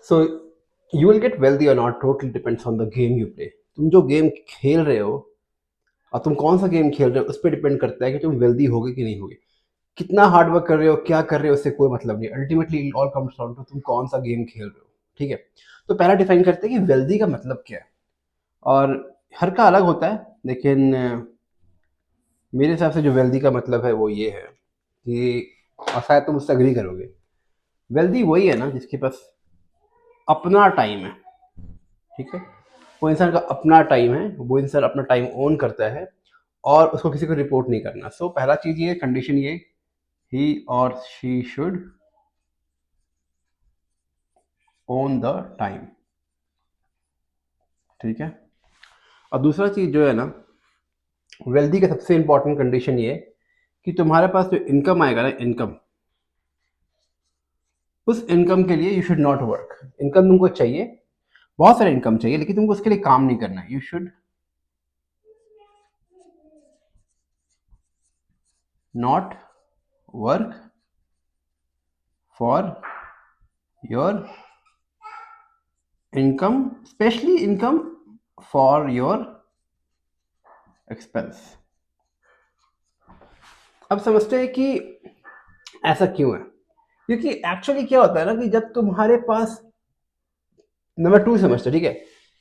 So you will get wealthy और not, totally depends on the game you play. तुम जो game खेल रहे हो और तुम कौन सा गेम खेल रहे हो उस पर डिपेंड करता है कि तुम वेल्दी होगे कि नहीं होगे। कितना हार्ड वर्क कर रहे हो, क्या कर रहे हो, उससे कोई मतलब नहीं। Ultimately all comes down to तुम कौन सा गेम खेल रहे हो। ठीक है, तो पहला डिफाइन करते हैं कि वेल्दी का मतलब क्या है। और हर का अलग होता है, लेकिन मेरे हिसाब से जो वेल्दी का मतलब है वो ये है कि, और शायद तुम उससे अग्री करोगे, वेल्दी वही है ना जिसके पास अपना टाइम है। ठीक है, वो इंसान का अपना टाइम है, वो इंसान अपना टाइम ओन करता है और उसको किसी को रिपोर्ट नहीं करना। सो पहला चीज ये, कंडीशन ये, ही और she should own the time. ठीक है, और दूसरा चीज जो है ना, वेल्दी का सबसे इंपॉर्टेंट कंडीशन ये कि तुम्हारे पास जो इनकम आएगा ना, इनकम, उस इनकम के लिए you should not work. Income तुमको चाहिए, बहुत सारे इनकम चाहिए, लेकिन तुमको उसके लिए काम नहीं करना है। You should not work for your income, specially income for your expense. अब समझते हैं कि ऐसा क्यों है। क्योंकि एक्चुअली क्या होता है ना कि जब तुम्हारे पास, नंबर टू समझते, ठीक है,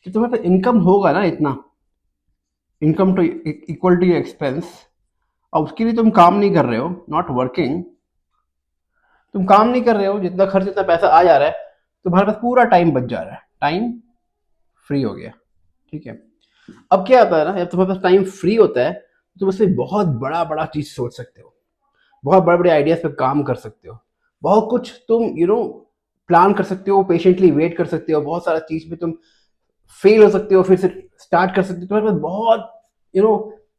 कि तुम्हारे पास इनकम होगा ना इतना, income to equal to your expense, और उसके लिए तुम काम नहीं कर रहे हो, नॉट वर्किंग, तुम काम नहीं कर रहे हो, जितना खर्च जितना पैसा आ जा रहा है, तुम्हारे पास पूरा टाइम बच जा रहा है, टाइम फ्री हो गया। ठीक है, अब क्या आता है ना, जब तुम्हारे पास टाइम फ्री होता है तो तुम उससे बहुत बड़ा बड़ा चीज सोच सकते हो, बहुत बड़े बड़े आइडियाज पे काम कर सकते हो, बहुत कुछ तुम प्लान कर सकते हो, पेशेंटली वेट कर सकते हो, बहुत सारा चीज पे तुम फेल हो सकते हो, फिर से स्टार्ट कर सकते हो। तुम्हारे पास बहुत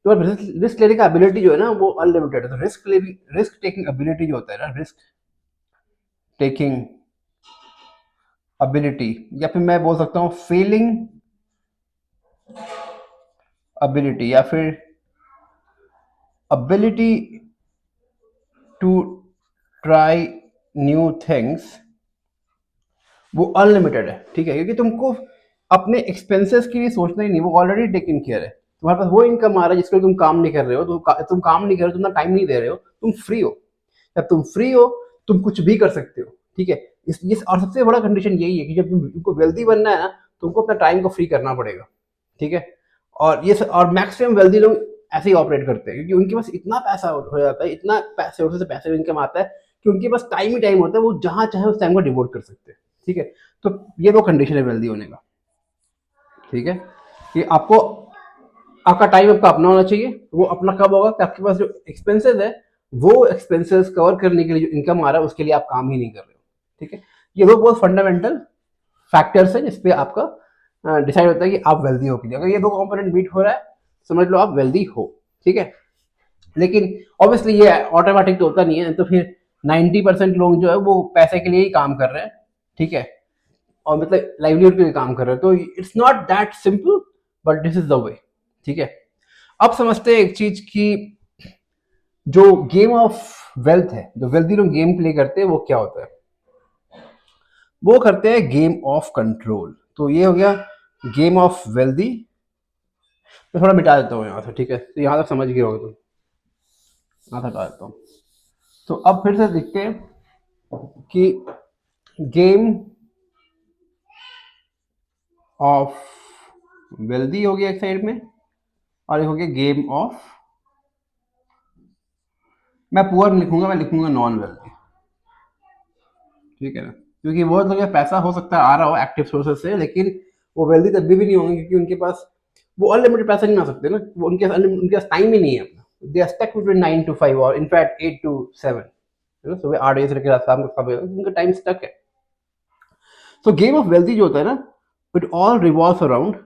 तुम्हारे रिस्क लेने का एबिलिटी जो है ना वो अनलिमिटेड है। तो रिस्क टेकिंग एबिलिटी जो होता है ना, रिस्क टेकिंग एबिलिटी, या फिर मैं बोल सकता हूँ फेलिंग एबिलिटी, या फिर ability to try new things, वो अनलिमिटेड है। ठीक है, क्योंकि तुमको अपने एक्सपेंसेस के लिए सोचना ही नहीं, वो ऑलरेडी टेकन केयर है। तुम्हारे पास वो इनकम आ रहा है जिसके लिए तुम काम नहीं कर रहे हो, तुम काम नहीं कर रहे हो, तुम टाइम नहीं दे रहे हो, तुम फ्री हो। जब तुम फ्री हो तुम कुछ भी कर सकते हो। ठीक है, इस और सबसे बड़ा कंडीशन यही है कि जब तुमको वेल्दी बनना है ना, तुमको अपना टाइम को फ्री करना पड़ेगा। ठीक है, और मैक्सिमम वेल्दी लोग ऐसे ही ऑपरेट करते हैं, क्योंकि उनके पास इतना पैसा हो जाता है, इतना पैसे से पैसे इनकम आता है कि उनके पास टाइम ही टाइम होता है, वो जहां चाहे उस टाइम को डिवोट कर सकते हैं। ठीक है, तो ये दो कंडीशन है वेल्दी होने का। ठीक है, कि आपको आपका टाइम आपका अपना होना चाहिए। वो अपना कब होगा कि आपके पास जो एक्सपेंसेस है, वो एक्सपेंसेस कवर करने के लिए जो इनकम आ रहा है उसके लिए आप काम ही नहीं कर रहे हो। ठीक है, ये दो बहुत फंडामेंटल फैक्टर्स है जिसपे आपका डिसाइड होता है कि आप वेल्दी हो कि नहीं। अगर ये दो कंपोनेंट मीट हो रहा है, समझ लो आप वेल्दी हो। ठीक है, लेकिन ऑब्वियसली ये ऑटोमेटिक तो होता नहीं है, तो फिर 90% लोग जो है वो पैसे के लिए ही काम कर रहे हैं। ठीक है, और मतलब लाइवलीहुड के लिए काम कर रहे हैं, तो it's not that simple, but this is the way. ठीक है, अब समझते हैं एक चीज की, जो गेम ऑफ वेल्थ है, जो वेल्थी लोग गेम प्ले करते हैं वो क्या होता है, वो करते हैं गेम ऑफ कंट्रोल। तो ये हो गया गेम ऑफ वेल्दी। मैं थोड़ा मिटा देता हूँ यहाँ से, ठीक है, तो यहाँ तक समझ गए होगे तुम, यहाँ तक हटा देता हूँ। तो अब फिर से देखते हैं कि गेम ऑफ वेल्दी हो गया एक साइड में, और एक हो गया गेम ऑफ, मैं पुअर लिखूंगा, मैं लिखूंगा नॉन वेल्दी। ठीक है ना, क्योंकि वो तो पैसा हो सकता है आ रहा हो एक्टिव सोर्सेस से, लेकिन वो वेल्दी तब भी नहीं होंगे क्योंकि उनके पास वो अनलिमिटेड पैसा नहीं आ सकते ना, वो उनके पास टाइम ही नहीं है अपना। They are stuck between 9 to 5 और इनफैक्ट 8 to 7, सुबह 8 बजे से लेकर शाम को 7 बजे तक उनका टाइम स्टक है। सो गेम ऑफ वेल्दी जो होता है ना, it all revolves around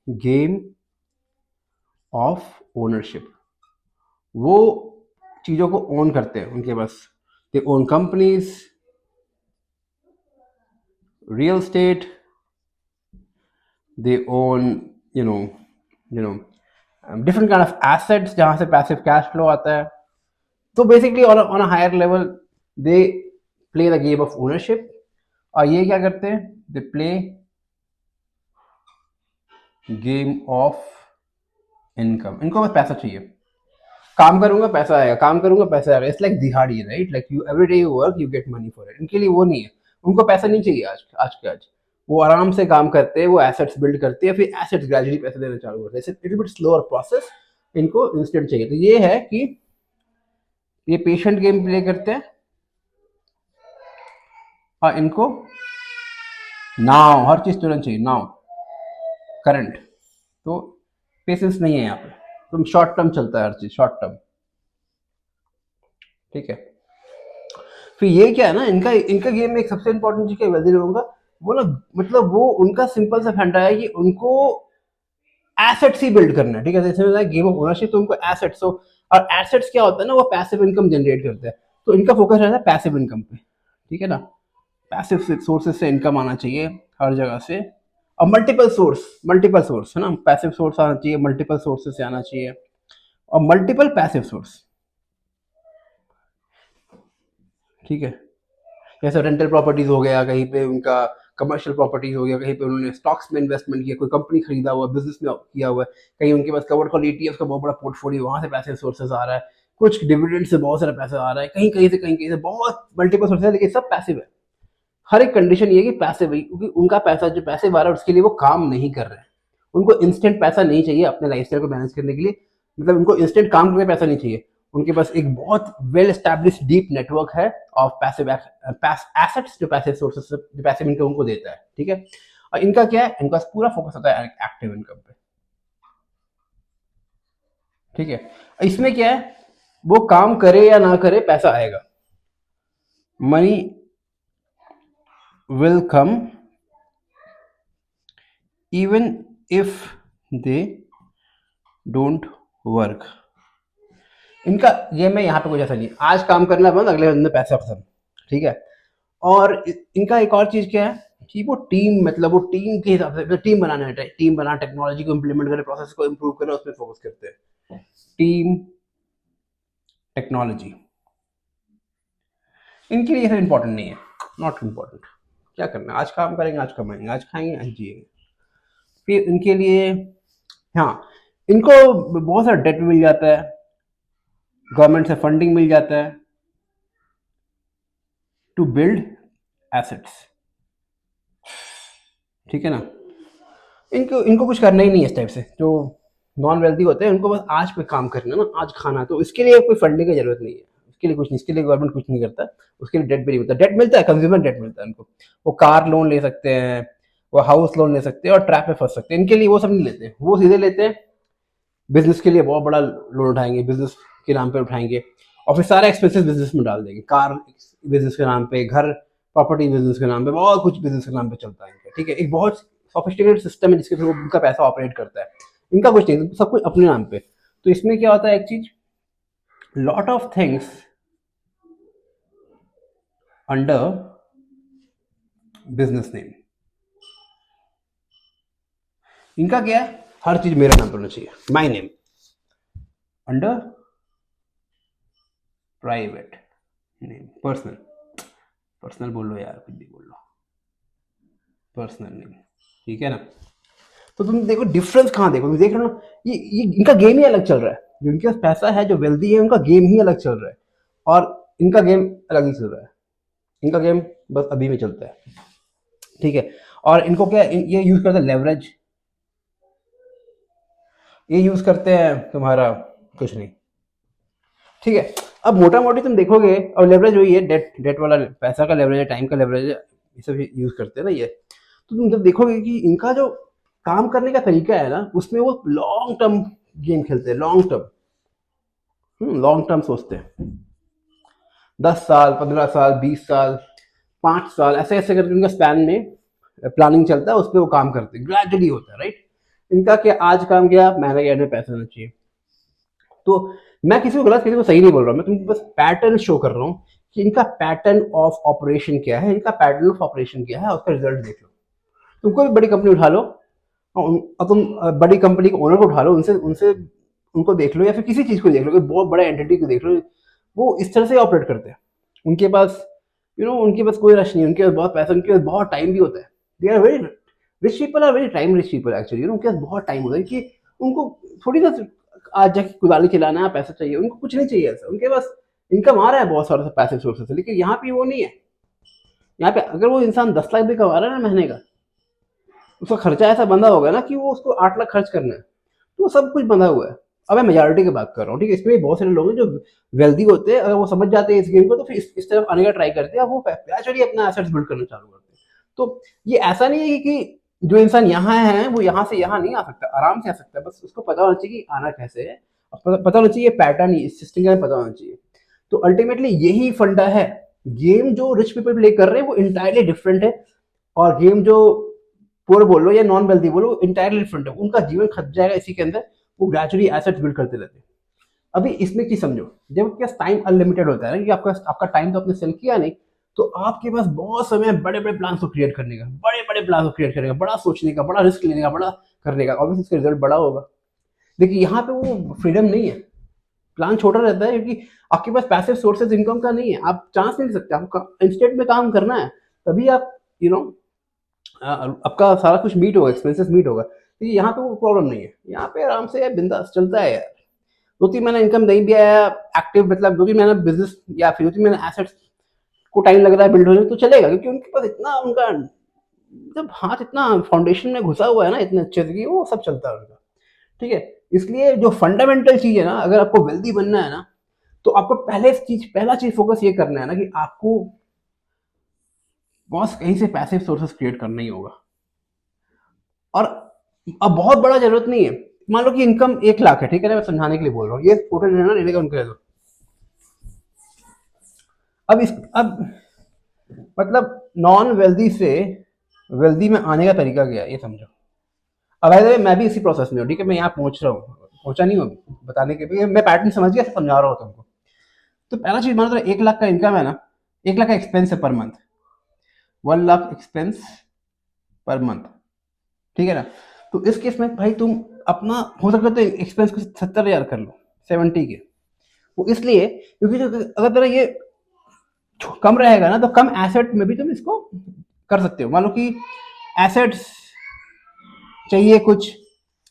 game of ownership. वो चीज़ों को ओन करते हैं, उनके पास they own companies, real estate, they own you know different kind of assets जहाँ से पैसिव कैश फ्लो आता है। तो basically on a higher level they play the game of ownership, और ये क्या करते हैं, they play game of income. इनको बस पैसा चाहिए, काम करूंगा पैसा आएगा, काम करूंगा पैसा आएगा। इट्स लाइक दिहाड़ी, right? Like you every day you work you get money for it. इनके लिए वो नहीं है, उनको पैसा नहीं चाहिए। आज आज के आज वो आराम से काम करते हैं, वो एसेट्स बिल्ड करते हैं, फिर एसेट्स ग्रेजुअली पैसे देना चालू करते हैं। इट्स बिट स्लोअर प्रोसेस, इनको इंस्टेंट चाहिए। तो ये है कि ये पेशेंट गेम प्ले करते हैं और इनको नाउ हर चीज तुरंत चाहिए, नाउ करंट। तो पेशेंस नहीं है यहाँ पे, तुम शॉर्ट टर्म चलता है हर चीज, शॉर्ट टर्म। ठीक है, फिर ये क्या है ना, इनका इनका गेम में एक सबसे इंपॉर्टेंट चीज क्या है वेल्दी लोगों का, वो ना, मतलब वो उनका सिंपल सा फंडा है कि उनको एसेट्स ही बिल्ड करना है। ठीक है, जैसे गेम ऑफ ओनरशिप, तो उनको एसेट्स हो, और एसेट्स क्या होता है ना, वो पैसिव इनकम जनरेट करते हैं। तो इनका फोकस रहता है पैसिव इनकम पे। ठीक है ना, पैसिव सोर्सेज से इनकम आना चाहिए हर जगह से, और मल्टीपल सोर्स है ना, पैसिव सोर्स आना चाहिए, मल्टीपल सोर्सेज से आना चाहिए, और मल्टीपल पैसिव सोर्स। ठीक है, जैसे रेंटल प्रॉपर्टीज हो गया, कहीं पे उनका कमर्शियल प्रॉपर्टीज हो गया, कहीं पे उन्होंने स्टॉक्स में इन्वेस्टमेंट किया, कोई कंपनी खरीदा हुआ, बिजनेस में किया हुआ है, कहीं उनके पास कवर कॉल ईटीएफ का बहुत बड़ा पोर्टफोलियो, वहां से पैसे सोर्सेस आ रहा है, कुछ डिविडेंड से बहुत सारा पैसा आ रहा है, कहीं कहीं से बहुत मल्टीपल सोर्सेस है, लेकिन सब पैसिव है। हर एक कंडीशन ये है कि पैसिव है, क्योंकि उनका पैसा जो पैसिव आ रहा है उसके लिए वो काम नहीं कर रहे हैं। उनको इंस्टेंट पैसा नहीं चाहिए अपने लाइफस्टाइल को मैनेज करने के लिए, मतलब उनको इंस्टेंट काम करके पैसा नहीं चाहिए। उनके पास एक बहुत वेल एस्टैब्लिश डीप नेटवर्क है ऑफ पैसिव एसेट्स, जो पैसिव सोर्सेस, जो पैसिव इनकम उनको देता है। ठीक है, और इनका क्या है, इनका पूरा फोकस होता है एक्टिव इनकम पे। ठीक है, इसमें क्या है, वो काम करे या ना करे पैसा आएगा, money will come even if they don't work. इनका गेम में यहाँ पे कुछ ऐसा नहीं, आज काम करना बंद, अगले दिन पैसा खत्म। ठीक है, और इनका एक और चीज क्या है कि वो टीम, मतलब वो टीम के हिसाब से, टीम बनाना है, टीम बना, टेक्नोलॉजी को इम्प्लीमेंट करे, प्रोसेस को इम्प्रूव करे, उसमें फोकस करते हैं। टीम, टेक्नोलॉजी इनके लिए इंपॉर्टेंट नहीं है, नॉट इम्पॉर्टेंट। क्या करना है, आज काम करेंगे, आज कमाएंगे, आज खाएंगे, आज जिएंगे। फिर इनके लिए, हाँ, इनको बहुत सारा डेट मिल जाता है, गवर्नमेंट से फंडिंग मिल जाता है टू बिल्ड एसेट्स। ठीक है ना, इनको इनको कुछ करना ही नहीं है इस टाइप से। जो नॉन वेल्थी होते हैं उनको बस आज पे काम करना है ना, आज खाना है, तो इसके लिए कोई फंडिंग की जरूरत नहीं है, उसके लिए कुछ नहीं, इसके लिए गवर्नमेंट कुछ नहीं करता, उसके लिए डेट भी नहीं मिलता। डेट मिलता है, कंज्यूमर डेट मिलता है उनको, वो कार लोन ले सकते हैं, वो हाउस लोन ले सकते हैं, और ट्रैप में फंस सकते हैं। इनके लिए वो सब नहीं लेते, वो सीधे लेते हैं बिजनेस के लिए बहुत बड़ा लोन उठाएंगे, बिजनेस के नाम पे उठाएंगे, और फिर सारा एक्सपेंसेस बिजनेस में डाल देंगे, कार बिजनेस के नाम पे, घर प्रॉपर्टी बिजनेस के नाम पे, बहुत कुछ बिजनेस के नाम पे चलता है इनका। ठीक है, एक बहुत सोफिस्टिकेटेड सिस्टम है जिसके थ्रू उनका पैसा ऑपरेट करता है। इनका कुछ नहीं, सब कुछ अपने नाम पे। तो इसमें क्या होता है, एक चीज, lot of things under business name. इनका क्या है, हर चीज मेरे नाम पर होना चाहिए, my name, under private name, personal, personal बोल लो यार, कुछ भी बोल लो, पर्सनल नेम। ठीक है ना, तो तुम देखो डिफरेंस कहाँ, देखो तुम देख रहे हो ना, ये इनका गेम ही अलग चल रहा है। जो इनके पास पैसा है, जो वेल्दी है, उनका गेम ही अलग चल रहा है, और इनका गेम अलग ही चल रहा है। इनका गेम बस अभी में चलता है। ठीक है, और इनको क्या, ये यूज करते हैं लेवरेज, ये यूज करते हैं तुम्हारा कुछ नहीं। ठीक है, अब मोटा मोटी तुम देखोगे, और लेवरेज वही है, डेट डेट वाला पैसा का लेवरेज है, टाइम का लेवरेज है, ये सब यूज करते हैं ना ये। तो तुम जब देखोगे कि इनका जो काम करने का तरीका है ना, उसमें वो लॉन्ग टर्म गेम खेलते हैं, लॉन्ग टर्म सोचते हैं, 10 साल, 15 साल, 20 साल, 5 साल, ऐसे ऐसे करके उनका स्पैन में प्लानिंग चलता है, उस पर वो काम करते हैं, ग्रेजुअली होता है, राइट। इनका क्या, आज काम किया, महीने के एंड में पैसा होना चाहिए। तो मैं किसी को गलत, किसी को सही नहीं बोल रहा, मैं तुमको बस पैटर्न शो कर रहा हूँ कि इनका पैटर्न ऑफ ऑपरेशन क्या है, इनका पैटर्न ऑफ ऑपरेशन क्या है, उसका रिजल्ट देख लो। तुमको भी बड़ी कंपनी उठा लो, और तुम बड़ी कंपनी के ओनर को उठा लो, उनसे उनसे उनको देख लो, या फिर किसी चीज को देख लो, कोई बहुत बड़ा एंटिटी को देख लो, वो इस तरह से ऑपरेट करते हैं। उनके पास उनके पास कोई रश नहीं, उनके पास बहुत पैसा, उनके पास बहुत टाइम भी होता है। They are very rich people, are very time rich people actually. उनके पास बहुत टाइम होता है कि उनको थोड़ी ना आज जाके कुदाली चलाना है, पैसा चाहिए उनको, कुछ नहीं चाहिए ऐसा। उनके पास इनकम आ रहा है बहुत सारे पैसे सोर्सेस से, लेकिन यहाँ पे वो नहीं है। यहाँ पे अगर वो इंसान 10 लाख भी कमा रहा है ना महीने का, उसका खर्चा ऐसा बंधा होगा ना कि वो उसको 8 लाख खर्च करना है, तो वो सब कुछ बंधा हुआ है। अब मैं मेजॉरिटी की बात कर रहा हूँ, ठीक है। इसमें बहुत सारे लोग हैं जो वेल्दी होते हैं, अगर वो समझ जाते हैं इस गेम को तो फिर इस तरफ आने का ट्राई करते हैं, अब वो ग्रेजुअली अपना एसेट्स बिल्ड करना चालू करते हैं। तो ये ऐसा नहीं है कि जो इंसान यहाँ है वो यहाँ से यहाँ नहीं आ सकता, आराम से आ सकता है, बस उसको पता होना चाहिए कि आना कैसे है, पता होना चाहिए पैटर्न, इस सिस्टम का पता होना चाहिए। तो अल्टीमेटली यही फंडा है। गेम जो रिच पीपल प्ले कर रहे हैं वो इंटायरली डिफरेंट है, और गेम जो पुअर बोलो या नॉन वेल्दी बोलो, इंटायरली डिफरेंट है। उनका जीवन खप जाएगा इसी के अंदर, वो ग्रेजुअली एसेट्स बिल्ड करते रहते हैं। अभी इसमें की समझो, जब आपके पास टाइम अनलिमिटेड होता है ना, कि आपका टाइम तो आपने सेल किया नहीं, तो आपके पास बहुत समय बड़े बड़े प्लान को क्रिएट करने का, बड़े बड़े प्लान को क्रिएट करने का, बड़ा सोचने का, बड़ा रिस्क लेने का, बड़ा करने का, ऑब्वियसली इसका रिजल्ट बड़ा होगा। देखिए यहाँ पे वो फ्रीडम नहीं है, प्लान छोटा रहता है, क्योंकि आपके पास पैसिव सोर्सेज इनकम का नहीं है, आप चांस नहीं ले सकते, आपका इंस्टेंट में काम करना है, तभी आप आपका सारा कुछ मीट होगा, एक्सपेंसेस मीट होगा। तो यहाँ पे वो प्रॉब्लम नहीं है, यहाँ पे आराम से बिंदास चलता है यार। 2-3 महीना इनकम नहीं भी आया एक्टिव, मतलब 2-3 महीना बिजनेस या फिर 2-3 महीना एसेट्स को टाइम लग रहा है बिल्ड होने, तो चलेगा, क्योंकि उनके पास इतना उनका जब हाथ इतना फाउंडेशन में घुसा हुआ है ना इतने अच्छे से कि वो सब चलता है उनका, ठीक है। इसलिए जो फंडामेंटल चीज है ना, अगर आपको वेल्दी बनना है ना, तो आपको पहला चीज फोकस ये करना है ना कि आपको बॉस कहीं से पैसिव सोर्सेस क्रिएट करना ही होगा। और अब बहुत बड़ा जरूरत नहीं है, मान लो कि इनकम 1 लाख है, ठीक है ना, मैं समझाने के लिए बोल रहा हूँ, ये फोटो लेना लेने का उनके दो। अब मतलब नॉन वेल्दी से वेल्दी में आने का तरीका क्या है ये समझो। अब भाई मैं भी इसी प्रोसेस में हूँ, ठीक है, मैं यहाँ पहुंच रहा हूँ, पहुंचा नहीं हूँ बताने के लिए, मैं पैटर्न समझ गया, समझा रहा हूँ तुमको। तो पहला चीज मान लो 1 लाख का इनकम है ना, 1 लाख का एक्सपेंस है per month, 1 lakh expense per month, ठीक है ना। तो इस केस में भाई तुम अपना हो सकता है तो एक्सपेंस को 70,000 कर लो, 70 के। वो इसलिए क्योंकि जो अगर तेरा ये कम रहेगा ना, तो कम एसेट में भी तुम इसको कर सकते हो। मान लो कि एसेट्स चाहिए कुछ,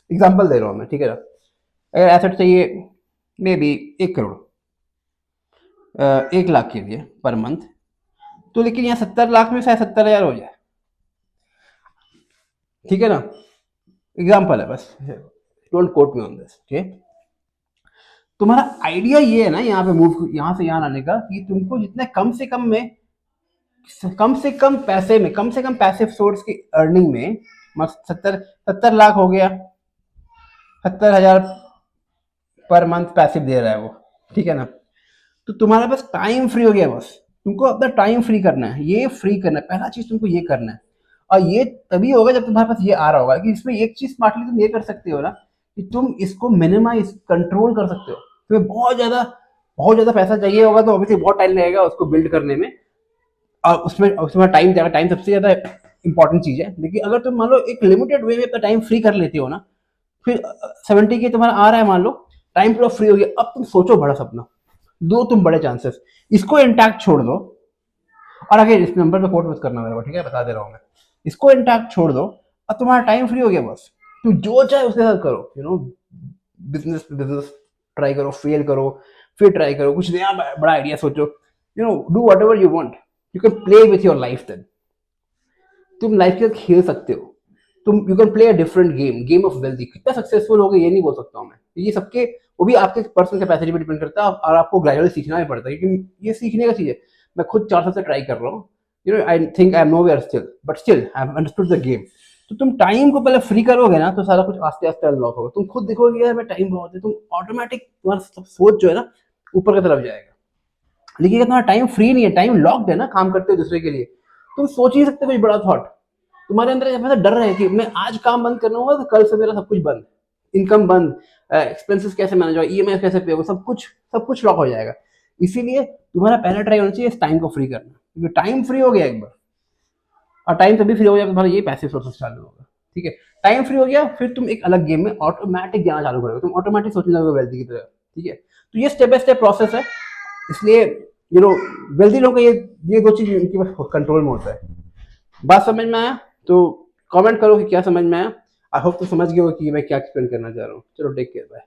एग्जांपल दे रहा हूँ मैं, ठीक है ना। अगर एसेट चाहिए मे बी 1 करोड़ 1 लाख के लिए पर मंथ, तो लेकिन यहाँ 70 लाख में शायद 70,000 हो जाए, ठीक है ना। एग्जाम्पल है बस, don't quote me on this, ठीक है। तुम्हारा आइडिया ये है ना यहाँ पे मूव, यहाँ से यहाँ आने का, कि तुमको जितने कम से कम में, कम से कम पैसे में, कम से कम पैसिव सोर्स की अर्निंग में, 70 लाख हो गया, 70,000 पर मंथ पैसिव दे रहा है वो, ठीक है ना। तो तुम्हारे पास टाइम फ्री हो गया, बस तुमको अपना टाइम फ्री करना है, ये फ्री करना है, पहला चीज तुमको ये करना है। और ये तभी होगा जब तुम्हारे पास ये आ रहा होगा, कि इसमें एक चीज स्मार्टली तुम ये कर सकते हो ना, कि तुम इसको मिनिमाइज कंट्रोल कर सकते हो। तुम्हें बहुत ज्यादा पैसा चाहिए होगा, तो ऑब्वियसली बहुत टाइम लगेगा उसको बिल्ड करने में, और उसमें टाइम जाएगा, टाइम सबसे ज्यादा इंपॉर्टेंट चीज है। लेकिन अगर तुम मान लो एक लिमिटेड वे में अपना टाइम फ्री कर लेते हो ना, फिर 70 के तुम्हारा आ रहा है, मान लो टाइम पूरा फ्री हो गया, अब तुम सोचो बड़ा सपना, दो तुम बड़े चांसेस, इसको इंटैक्ट छोड़ दो। और आगे इस नंबर पे कोट मत करना मेरे को, ठीक है, बता दे रहा हूँ मैं। इसको इंटैक्ट छोड़ दो, अब तुम्हारा टाइम फ्री हो गया, बस तुम जो चाहे उसके साथ करो, बिजनेस बिजनेस ट्राई करो, फेल करो, फिर ट्राई करो, कुछ नया बड़ा आइडिया सोचो, do whatever you want, you can play with your life. Then तुम लाइफ के साथ खेल सकते हो, तुम you can play a different game of wealth. कितना सक्सेसफुल हो गए ये नहीं बोल सकता हूँ मैं, ये सबके, वो भी आपके पर्सनल कैपेसिटी पर डिपेंड करता है, और आपको ग्रेजुअली सीखना भी पड़ता है, क्योंकि ये सीखने का चीज है। मैं खुद 4 साल से ट्राई कर रहा हूँ, I think I am nowhere still, but still I have understood the game. तो तुम टाइम को पहले फ्री करोगे ना, तो सारा कुछ आस्ते आस्ते अनलॉक होगा, तुम खुद देखोगे यार मैं टाइम बहुत है, तुम ऑटोमेटिक तुम्हारा सोच जो है ना ऊपर की तरफ जाएगा। लेकिन अगर तुम्हारा टाइम फ्री नहीं है, टाइम लॉक्ड है ना, काम करते हो दूसरे के लिए, तुम सोच ही नहीं सकते कुछ बड़ा थॉट। तुम्हारे अंदर ऐसा डर है कि मैं आज काम बंद करना होगा तो कल से मेरा सब कुछ बंद, इनकम बंद, एक्सपेंसेस कैसे मैनेज होगा, ईएमआई कैसे पे होगा, सब कुछ लॉक हो जाएगा। इसीलिए तुम्हारा पहला ट्राई होना चाहिए इस टाइम को फ्री करना, क्योंकि टाइम फ्री हो गया एक बार, और टाइम तभी फ्री हो गया तुम्हारा ये पैसिव सोर्सेस चालू होगा, ठीक है। टाइम फ्री हो गया, फिर तुम एक अलग गेम में ऑटोमेटिक जाना चालू करोगे, तुम ऑटोमेटिक सोचने लगोगे वेल्थ की तरह, ठीक है। तो ये स्टेप बाय स्टेप प्रोसेस है, इसलिए यू नो वेल्दी लोगों का ये दो चीज इनके कंट्रोल में होता है। बात समझ में आया तो कमेंट करो कि क्या समझ में आया। आई होप तो समझ गए हो कि मैं क्या एक्सप्लेन करना चाह रहा हूँ। चलो टेक केयर, बाय।